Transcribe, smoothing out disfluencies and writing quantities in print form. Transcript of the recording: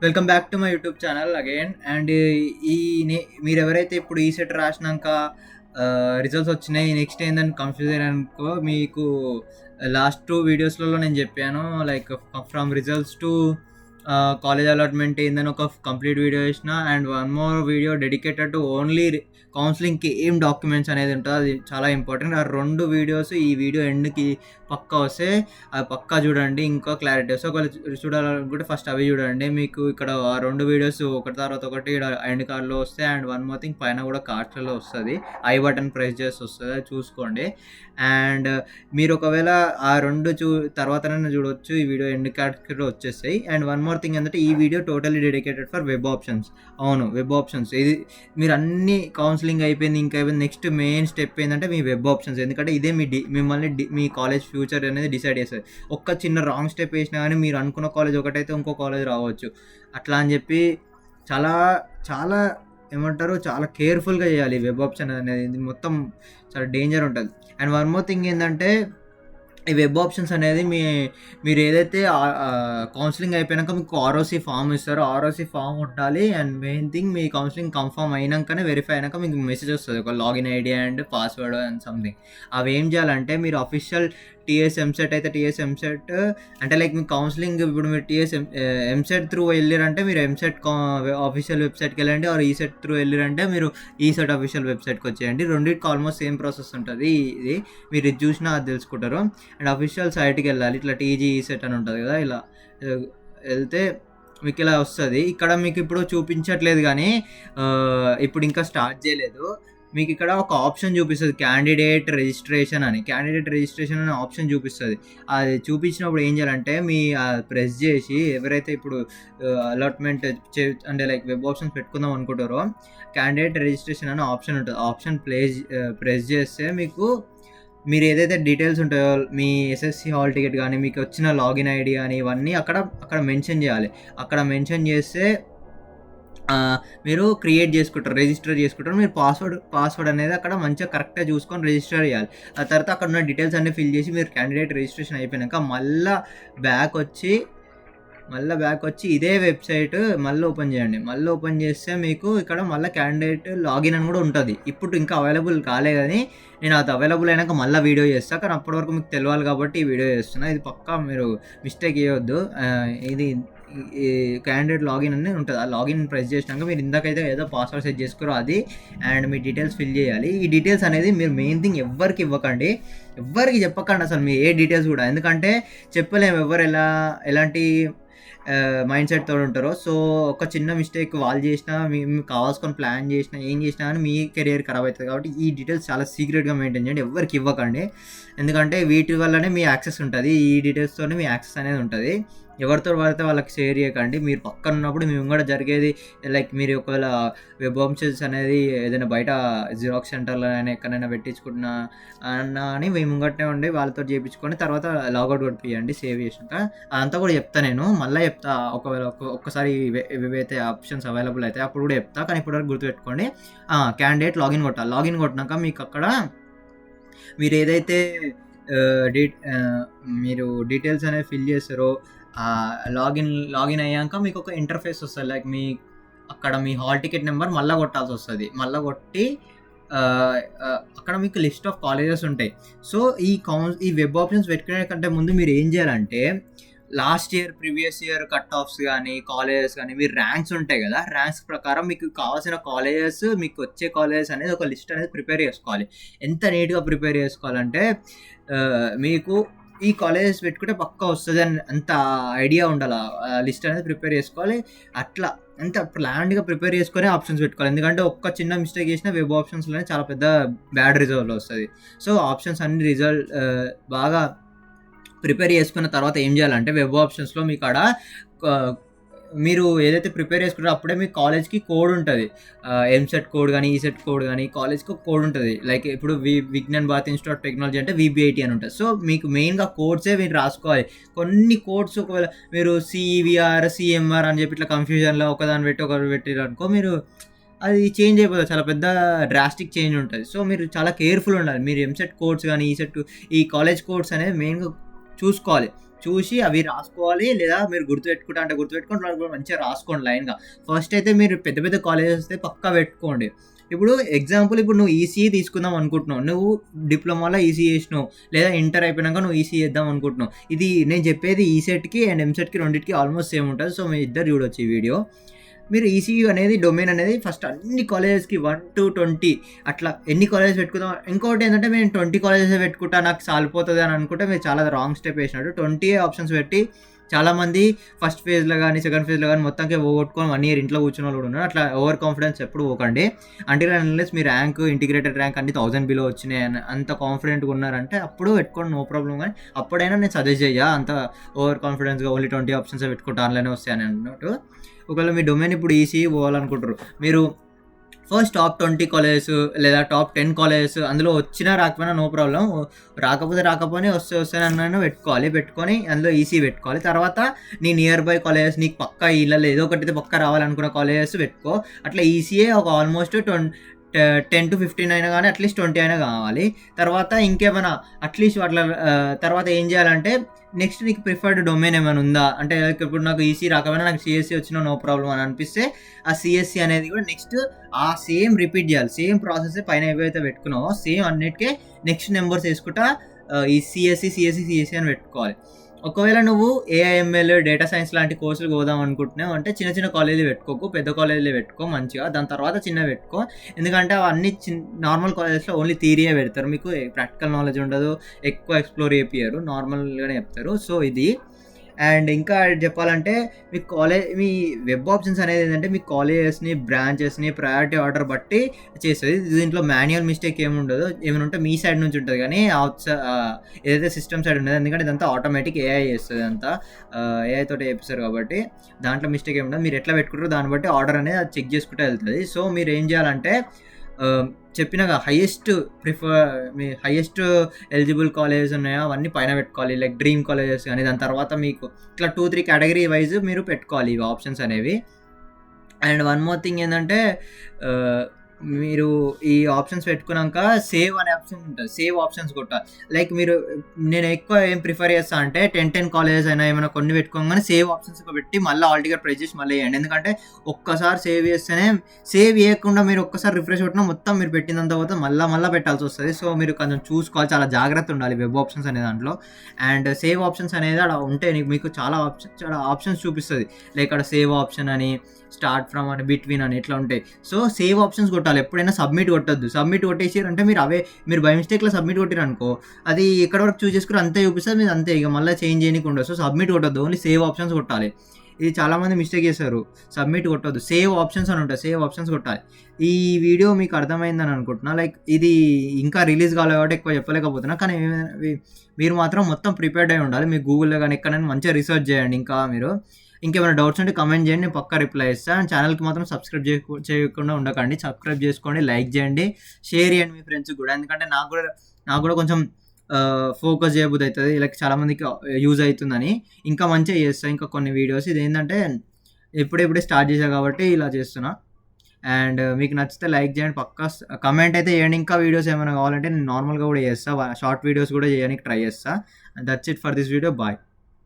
Welcome back to my YouTube channel again. And ఈ మీరు ఎవరైతే ఇప్పుడు ఈ సెట్ రాసినాక రిజల్ట్స్ వచ్చినాయి, నెక్స్ట్ ఏందని కన్ఫ్యూజ్ అయ్యారనుకో, మీకు లాస్ట్ టూ వీడియోస్లలో నేను చెప్పాను. Like from results to college allotment ఏందని ఒక కంప్లీట్ వీడియో వేసిన, and one more video dedicated to only కౌన్సిలింగ్కి ఏం డాక్యుమెంట్స్ అనేది ఉంటుంది, అది చాలా ఇంపార్టెంట్. ఆ రెండు వీడియోస్ ఈ వీడియో ఎండ్కి పక్కా వస్తే అది పక్కా చూడండి, ఇంకా క్లారిటీ వస్తే. ఒకవేళ చూడాలనుకుంటే ఫస్ట్ అవి చూడండి. మీకు ఇక్కడ ఆ రెండు వీడియోస్ ఒకటి తర్వాత ఒకటి ఎండ్ కార్డ్లో వస్తాయి. అండ్ వన్ మోర్ థింగ్, పైన కూడా కార్డ్స్లో వస్తుంది, ఐ బటన్ ప్రెస్ చేసి వస్తుంది, అది చూసుకోండి. అండ్ మీరు ఒకవేళ ఆ రెండు తర్వాతనే చూడవచ్చు, ఈ వీడియో ఎండ్ కార్డ్స్లో వచ్చేస్తాయి. అండ్ వన్ మోర్ థింగ్ ఏంటంటే, ఈ video totally dedicated for web options. అవును, వెబ్ ఆప్షన్స్. ఇది మీరు అన్ని కౌన్సిలింగ్ అయిపోయింది, ఇంకా అయిపోయింది, నెక్స్ట్ మెయిన్ స్టెప్ ఏంటంటే మీ వెబ్ ఆప్షన్స్. ఎందుకంటే ఇదే మిమ్మల్ని మీ కాలేజ్ ఫ్యూచర్ అనేది డిసైడ్ చేస్తుంది. ఒక్క చిన్న రాంగ్ స్టెప్ వేసినా కానీ మీరు అనుకున్న కాలేజ్ ఒకటైతే ఇంకో కాలేజ్ రావచ్చు. అట్లా అని చెప్పి చాలా చాలా ఏమంటారు, చాలా కేర్ఫుల్గా చేయాలి వెబ్ ఆప్షన్ అనేది. ఇది మొత్తం చాలా డేంజర్ ఉంటుంది. అండ్ వన్ మోర్ థింగ్ ఏంటంటే, ఈ వెబ్ ఆప్షన్స్ అనేది మీరు ఏదైతే కౌన్సిలింగ్ అయిపోయాక మీకు ఆర్ఓసి ఫామ్ ఇస్తారో, ఆర్ఓసి ఫామ్ ఉండాలి. అండ్ మెయిన్ థింగ్, మీ కౌన్సిలింగ్ కన్ఫర్మ్ అయినాకనే, వెరిఫై అయినాక మీకు మెసేజ్ వస్తుంది, ఒక login ID and password and something. అవి ఏం చేయాలంటే, మీరు అఫీషియల్ టీఎస్ ఎంసెట్ అయితే టీఎస్ ఎంసెట్ అంటే లైక్ మీ కౌన్సిలింగ్ ఇప్పుడు మీరు టీఎస్ ఎంసెట్ త్రూ వెళ్ళారంటే మీరు ఎంసెట్ ఆఫీషియల్ వెబ్సైట్కి వెళ్ళండి, ఆర్ ఈసెట్ త్రూ వెళ్ళారంటే మీరు ఈసెట్ అఫీషియల్ వెబ్సైట్కి వచ్చేయండి. రెండింటికి ఆల్మోస్ట్ సేమ్ ప్రాసెస్ ఉంటుంది. ఇది మీరు ఇది చూసినా అది తెలుసుకుంటారు. అండ్ అఫీషియల్ సైట్కి వెళ్ళాలి, ఇట్లా టీజీ ఈసెట్ అని ఉంటుంది కదా, ఇలా వెళ్తే మీకు ఇలా వస్తుంది. ఇక్కడ మీకు ఇప్పుడు చూపించట్లేదు కానీ ఇప్పుడు ఇంకా స్టార్ట్ చేయలేదు. మీకు ఇక్కడ ఒక ఆప్షన్ చూపిస్తుంది, క్యాండిడేట్ రిజిస్ట్రేషన్ అని. క్యాండిడేట్ రిజిస్ట్రేషన్ అనే ఆప్షన్ చూపిస్తుంది. అది చూపించినప్పుడు ఏం చేయాలంటే, మీ ప్రెస్ చేసి ఎవరైతే ఇప్పుడు అలాట్మెంట్ అంటే లైక్ వెబ్ ఆప్షన్స్ పెట్టుకుందాం అనుకుంటారో, క్యాండిడేట్ రిజిస్ట్రేషన్ అనే ఆప్షన్ ఉంటుంది. ఆప్షన్ ప్రెస్ చేస్తే మీకు మీరు ఏదైతే డీటెయిల్స్ ఉంటాయో, మీ ఎస్ఎస్సి హాల్ టికెట్ కానీ, మీకు వచ్చిన లాగిన్ ఐడి కానీ, ఇవన్నీ అక్కడ మెన్షన్ చేయాలి. అక్కడ మెన్షన్ చేస్తే మీరు క్రియేట్ చేసుకుంటారు, రిజిస్టర్ చేసుకుంటారు. మీరు పాస్వర్డ్ అనేది అక్కడ మంచిగా కరెక్ట్గా చూసుకొని రిజిస్టర్ చేయాలి. ఆ తర్వాత అక్కడ ఉన్న డీటెయిల్స్ అన్నీ ఫిల్ చేసి మీరు క్యాండిడేట్ రిజిస్ట్రేషన్ అయిపోయాక మళ్ళీ బ్యాక్ వచ్చి ఇదే వెబ్సైట్ మళ్ళీ ఓపెన్ చేయండి. మళ్ళీ ఓపెన్ చేస్తే మీకు ఇక్కడ మళ్ళీ క్యాండిడేట్ లాగిన్ అని కూడా ఉంటుంది. ఇప్పుడు ఇంకా అవైలబుల్ కాలే కానీ నేను అది అవైలబుల్ అయినాక మళ్ళీ వీడియో చేస్తాను. కానీ అప్పటి వరకు మీకు తెలియాలి కాబట్టి ఈ వీడియో చేస్తున్నా. ఇది పక్కా మీరు మిస్టేక్ చేయొద్దు. ఇది ఈ క్యాండిడేట్ లాగిన్ అనేది ఉంటుంది. ఆ లాగిన్ ప్రెస్ చేసినాక మీరు ఇందాకైతే ఏదో పాస్వర్డ్ సెట్ చేసుకోరో అది, అండ్ మీ డీటెయిల్స్ ఫిల్ చేయాలి. ఈ డీటెయిల్స్ అనేది మీరు మెయిన్ థింగ్ ఎవ్వరికి ఇవ్వకండి, ఎవ్వరికి చెప్పకండి అసలు మీ ఏ డీటెయిల్స్ కూడా. ఎందుకంటే చెప్పలేము ఎవరు ఎలాంటి మైండ్ సెట్ తోడు ఉంటారో. సో ఒక చిన్న మిస్టేక్ వాళ్ళు చేసినా, మీకు కావాల్సుకొని ప్లాన్ చేసినా, ఏం చేసినా కానీ మీ కెరియర్ ఖరాబ్ అవుతుంది. కాబట్టి ఈ డీటెయిల్స్ చాలా సీక్రెట్గా మెయింటైన్ చేయండి, ఎవరికి ఇవ్వకండి. ఎందుకంటే వీటి వల్లనే మీ యాక్సెస్ ఉంటుంది, ఈ డీటెయిల్స్తోనే మీ యాక్సెస్ అనేది ఉంటుంది. ఎవరితో పడితే వాళ్ళకి షేర్ చేయకండి. మీరు పక్కన ఉన్నప్పుడు మేము కూడా జరిగేది లైక్, మీరు ఒకవేళ వెబ్ ఆప్షన్స్ అనేది ఏదైనా బయట జిరాక్స్ సెంటర్లో అయినా ఎక్కడైనా పెట్టించుకుంటున్నా అన్నా అని మేము ముంగట్నే ఉండి వాళ్ళతో చేయించుకొని తర్వాత లాగౌట్ కొట్టియండి సేవ్ చేసినాక. అదంతా కూడా చెప్తా, నేను మళ్ళీ చెప్తా. ఒకవేళ ఒక్కసారి ఏవైతే ఆప్షన్స్ అవైలబుల్ అయితే అప్పుడు కూడా చెప్తా, కానీ ఇప్పటివరకు గుర్తుపెట్టుకోండి. క్యాండిడేట్ లాగిన్ కొట్టాలి. లాగిన్ కొట్టినాక మీకు అక్కడ మీరు ఏదైతే మీరు డీటెయిల్స్ అనేవి ఫిల్ చేస్తారో, లాగిన్ అయ్యాక మీకు ఒక ఇంటర్ఫేస్ వస్తుంది. లైక్ అక్కడ మీ హాల్ టికెట్ నెంబర్ మళ్ళీ కొట్టాల్సి వస్తుంది. మళ్ళీ కొట్టి అక్కడ మీకు లిస్ట్ ఆఫ్ కాలేజెస్ ఉంటాయి. సో ఈ వెబ్ ఆప్షన్స్ పెట్టుకునే కంటే ముందు మీరు ఏం చేయాలంటే, last year previous year cut offs కానీ, కాలేజెస్ కానీ, మీరు ర్యాంక్స్ ఉంటాయి కదా, ర్యాంక్స్ ప్రకారం మీకు కావాల్సిన కాలేజెస్, మీకు వచ్చే కాలేజెస్ అనేది ఒక లిస్ట్ అనేది ప్రిపేర్ చేసుకోవాలి. ఎంత నీట్గా ప్రిపేర్ చేసుకోవాలంటే, మీకు ఈ కాలేజెస్ పెట్టుకుంటే పక్కా వస్తుంది అని అంత ఐడియా ఉండాలి. లిస్ట్ అనేది ప్రిపేర్ చేసుకోవాలి. అట్లా అంత ప్లాన్డ్గా ప్రిపేర్ చేసుకొని ఆప్షన్స్ పెట్టుకోవాలి. ఎందుకంటే ఒక్క చిన్న మిస్టేక్ చేసిన వెబ్ ఆప్షన్స్లోనే చాలా పెద్ద బ్యాడ్ రిజల్ట్ వస్తుంది. సో ఆప్షన్స్ అన్ని బాగా ప్రిపేర్ చేసుకున్న తర్వాత ఏం చేయాలంటే, వెబ్ ఆప్షన్స్లో మీకు ఆడ మీరు ఏదైతే ప్రిపేర్ చేసుకుంటారో అప్పుడే మీ కాలేజ్కి కోడ్ ఉంటుంది. ఎంసెట్ కోడ్ కానీ, ఈసెట్ కోడ్ కానీ, కాలేజ్కి కోడ్ ఉంటుంది. లైక్ ఇప్పుడు Vignan Bharat institute of technology అంటే VBIT అని ఉంటుంది. సో మీకు మెయిన్గా కోడ్సే మీరు రాసుకోవాలి. కొన్ని కోడ్స్ ఒకవేళ మీరు CVR CMR అని చెప్పి ఇట్లా కన్ఫ్యూజన్లో ఒకదాన్ని పెట్టి ఒకరు పెట్టారు అనుకో, మీరు అది చేంజ్ అయిపోతుంది, చాలా పెద్ద డ్రాస్టిక్ చేంజ్ ఉంటుంది. సో మీరు చాలా కేర్ఫుల్ ఉండాలి. మీరు ఎంసెట్ కోడ్స్ కానీ, ఈ కాలేజ్ కోడ్స్ అనేది మెయిన్గా చూసుకోవాలి. చూసి అవి రాసుకోవాలి. లేదా మీరు గుర్తుపెట్టుకుంటా అంటే గుర్తుపెట్టుకొని వాళ్ళు మంచిగా రాసుకోండి లైన్‌గా. ఫస్ట్ అయితే మీరు పెద్ద పెద్ద కాలేజెస్ అయితే పక్కా పెట్టుకోండి. ఇప్పుడు ఎగ్జాంపుల్ ఇప్పుడు నువ్వు ఈసీఈ తీసుకుందాం అనుకుంటున్నావు. నువ్వు డిప్లొమాలో ఈసీఈ చేసినావు. లేదా ఇంటర్ అయిపోయినాక నువ్వు ఈసీఈ చేద్దాం అనుకుంటున్నావు. ఇది నేను చెప్పేది ఈసెట్‌కి అండ్ ఎంసెట్‌కి రెండిటికి ఆల్మోస్ట్ సేమ్ ఉంటది. సో, మీ ఇద్దరు చూడొచ్చు ఈ వీడియో. మీరు ఈసీయూ అనేది డొమైన్ అనేది ఫస్ట్ అన్ని కాలేజెస్‌కి 1-20 అట్లా ఎన్ని కాలేజెస్ పెట్టుకుందాం. ఇంకోటి ఏంటంటే నేను 20 కాలేజెసే పెట్టుకుంటా నాకు సాలిపోతది అని అనుకుంటే మీరు చాలా రాంగ్ స్టెప్ ఏసినట్టు. 20 ఆప్షన్స్ పెట్టి చాలామంది ఫస్ట్ ఫేజ్‌లో గాని, సెకండ్ ఫేజ్‌లో గాని మొత్తానికే పోగొట్టుకొని 1 ఇయర్ ఇంట్లో కూర్చున్నోళ్ళు కూడా ఉన్నారు. అట్లా ఓవర్ కాన్ఫిడెన్స్ ఎప్పుడు పోకండి. అంటిల్ అండ్ అన్లెస్ మీ ర్యాంక్ ఇంటిగ్రేటెడ్ ర్యాంక్ అన్ని 1000 బిలో వచ్చినాయి అని అంత కాన్ఫిడెంట్‌గా ఉన్నారంటే అప్పుడు పెట్టుకోండి నో ప్రాబ్లమ్. కానీ అప్పుడైనా నేను సజెస్ట్ చెయ్య అంత ఓవర్ కాన్ఫిడెన్స్‌గా ఓన్లీ 20 ఆప్షన్సే పెట్టుకుంటా ఆన్‌లైనే వస్తాయని అన్నట్టు. ఒకవేళ మీ డొమైన్ ఇప్పుడు ఈసీఈ పోవాలనుకుంటారు. మీరు ఫస్ట్ టాప్ 20 కాలేజెస్ లేదా టాప్ 10 కాలేజెస్ అందులో వచ్చినా రాకపోయినా నో ప్రాబ్లమ్. రాకపోయినా వస్తానన్నా పెట్టుకోవాలి. పెట్టుకొని అందులో ఈసీఈ పెట్టుకోవాలి. తర్వాత నీ నియర్ బై కాలేజెస్ నీకు పక్కా ఈళ్ళలో ఏదో ఒకటైతే పక్కా రావాలనుకున్న కాలేజెస్ పెట్టుకో. అట్లా ఈసీఏ ఒక ఆల్మోస్ట్ 10-15 అయినా గానీ అట్‌లీస్ట్ 20 అయినా కావాలి. తర్వాత ఇంకేమైనా అట్‌లీస్ట్ అట్లా తర్వాత ఏం చేయాలంటే నెక్స్ట్ నీకు ప్రిఫర్డ్ డొమైన్ ఏమైనా ఉందా? అంటే లైక్ ఇప్పుడు నాకు ఈసీ రాకపోయినా నాకు సీఎస్‌సి వచ్చినా నో ప్రాబ్లమ్ అని అనిపిస్తే ఆ సీఎస్‌సి అనేది కూడా నెక్స్ట్ ఆ సేమ్ రిపీట్ చేయాలి. సేమ్ ప్రాసెసే పైన ఏవైతే పెట్టుకున్నావో సేమ్ అన్నిటికే నెక్స్ట్ నంబర్స్ ఏసుకుంటా ఈ సీఎస్‌సి అని పెట్టుకోవాలి. ఒకవేళ నువ్వు ఏఐఎంఎల్, డేటా సైన్స్ లాంటి కోర్సులు పోదాం అనుకుంటున్నావు అంటే చిన్న చిన్న కాలేజీలు పెట్టుకోకు. పెద్ద కాలేజీలే పెట్టుకో మంచిగా. దాని తర్వాత చిన్నవి పెట్టుకో. ఎందుకంటే అవన్నీ నార్మల్ కాలేజెస్‌లో ఓన్లీ థియరీయే పెడతారు. మీకు ప్రాక్టికల్ నాలెడ్జ్ ఉండదు. ఎక్కువ ఎక్స్‌ప్లోర్ చేపియరు. నార్మల్‌గానే చెప్తారు. సో, ఇది. అండ్ ఇంకా చెప్పాలంటే మీ వెబ్ ఆప్షన్స్ అనేది ఏంటంటే మీ కాలేజెస్‌ని, బ్రాంచెస్‌ని ప్రయారిటీ ఆర్డర్ బట్టి చేస్తది. దీంట్లో మాన్యువల్ మిస్టేక్ ఏముండదు. ఏమైనా ఉంటే మీ సైడ్ నుంచి ఉంటది గానీ ఏదైతే సిస్టమ్ సైడ్ ఉండదో ఎందుకంటే ఇదంతా ఆటోమేటిక్ ఏఐ చేస్తది అంతా. ఏఐ తోటి చేపిస్తారు కాబట్టి దాంట్లో మిస్టేక్ ఏముండదు. మీరు ఎట్లా పెట్టుకుంటారో దాన్ని బట్టి ఆర్డర్ అనేది అది చెక్ చేసుకుంటూ వెళ్తది. సో, మీరు ఏం చేయాలంటే చెప్పినగా మీ హైయెస్ట్ ఎలిజిబుల్ కాలేజెస్ ఉన్నాయో అవన్నీ పైన పెట్టుకోవాలి. లైక్ డ్రీమ్ కాలేజెస్ గానీ దాని తర్వాత మీకు ఇట్లా 2-3 కేటగిరీ వైస్ మీరు పెట్టుకోవాలి ఇవి ఆప్షన్స్ అనేవి. అండ్ వన్ మోర్ థింగ్ ఏందంటే మీరు ఈ ఆప్షన్స్ పెట్టుకున్నాక సేవ్ అనే ఆప్షన్ ఉంటది. సేవ్ ఆప్షన్స్ కొట్టాలి. లైక్ నేను ఎక్కువ ఏం ప్రిఫర్ చేస్తా అంటే 10 కాలేజెస్ అయినా ఏమైనా కొన్ని పెట్టుకోగానే సేవ్ ఆప్షన్స్ పెట్టి మళ్ళీ ఆల్ టికెట్ ప్రెస్ చేసి మళ్ళీ చేయండి. ఎందుకంటే ఒక్కసారి సేవ్ చేస్తేనే సేవ్ చేయకుండా మీరు ఒక్కసారి రిఫ్రెష్ కొట్టినా మొత్తం మీరు పెట్టినంత పోతే మళ్ళా పెట్టాల్సి వస్తది. సో, మీరు కొంచెం చూసుకోవాలి. చాలా జాగ్రత్త ఉండాలి వెబ్ ఆప్షన్స్ అనే దాంట్లో. అండ్ సేవ్ ఆప్షన్స్ అనేది అలా ఉంటే మీకు చాలా ఆప్షన్స్ చూపిస్తది. లైక్ అక్కడ సేవ్ ఆప్షన్ అని, స్టార్ట్ ఫ్రమ్ అని, బిట్వీన్ అని ఇట్లా ఉంటాయి. సో, సేవ్ ఆప్షన్స్ కొట్టాలి. ఎప్పుడైనా సబ్మిట్ కొట్టొద్దు. సబ్మిట్ కొట్టేసిరంటే మీరు బై మిస్టేక్‌లో సబ్మిట్ కొట్టిరనుకో అది ఎక్కడి వరకు చూజ్ చేసుకుని అంతే చూపిస్తది. మీరు అంతే ఇక మళ్ళీ చేంజ్ చేయనీకి ఉండదు. సో, సబ్మిట్ కొట్టొద్దు. ఓన్లీ సేవ్ ఆప్షన్స్ కొట్టాలి. ఇది చాలామంది మిస్టేక్ చేస్తారు. సబ్మిట్ కొట్టొద్దు. సేవ్ ఆప్షన్స్ అని ఉంటాయి. సేవ్ ఆప్షన్స్ కొట్టాలి. ఈ వీడియో మీకు అర్థమైందని అనుకుంటున్నా. లైక్ ఇది ఇంకా రిలీజ్ కాలేదు కాబట్టి ఎక్కువ చెప్పలేకపోతున్నా. కానీ మీరు మాత్రం మొత్తం ప్రిపేర్డ్ అయి ఉండాలి. మీరు గూగుల్‌లో గానీ ఎక్కడైనా మంచిగా రిసర్చ్ చేయండి. ఇంకేమైనా డౌట్స్ ఉంటే కామెంట్ చేయండి. నేను పక్కా రిప్లై ఇస్తా. అండ్ ఛానల్‌కి మాత్రం సబ్స్క్రైబ్ చేయకుండా ఉండకండి. సబ్స్క్రైబ్ చేసుకోండి, లైక్ చేయండి, షేర్ చేయండి మీ ఫ్రెండ్స్‌కి కూడా. ఎందుకంటే నాకు కూడా కొంచెం ఫోకస్ చేయబుద్ధి అవుతుంది. లైక్ చాలామందికి యూజ్ అవుతుందని. ఇంకా మంచిగా చేస్తా ఇంకా కొన్ని వీడియోస్. ఇదేంటంటే ఇప్పుడే స్టార్ట్ చేశా కాబట్టి ఇలా చేస్తున్నా. అండ్ మీకు నచ్చితే లైక్ చేయండి. పక్కా కమెంట్ అయితే చేయండి. ఇంకా వీడియోస్ ఏమైనా కావాలంటే నేను నార్మల్‌గా కూడా చేస్తా. షార్ట్ వీడియోస్ కూడా చేయడానికి ట్రై చేస్తా. That's it for this video. Bye.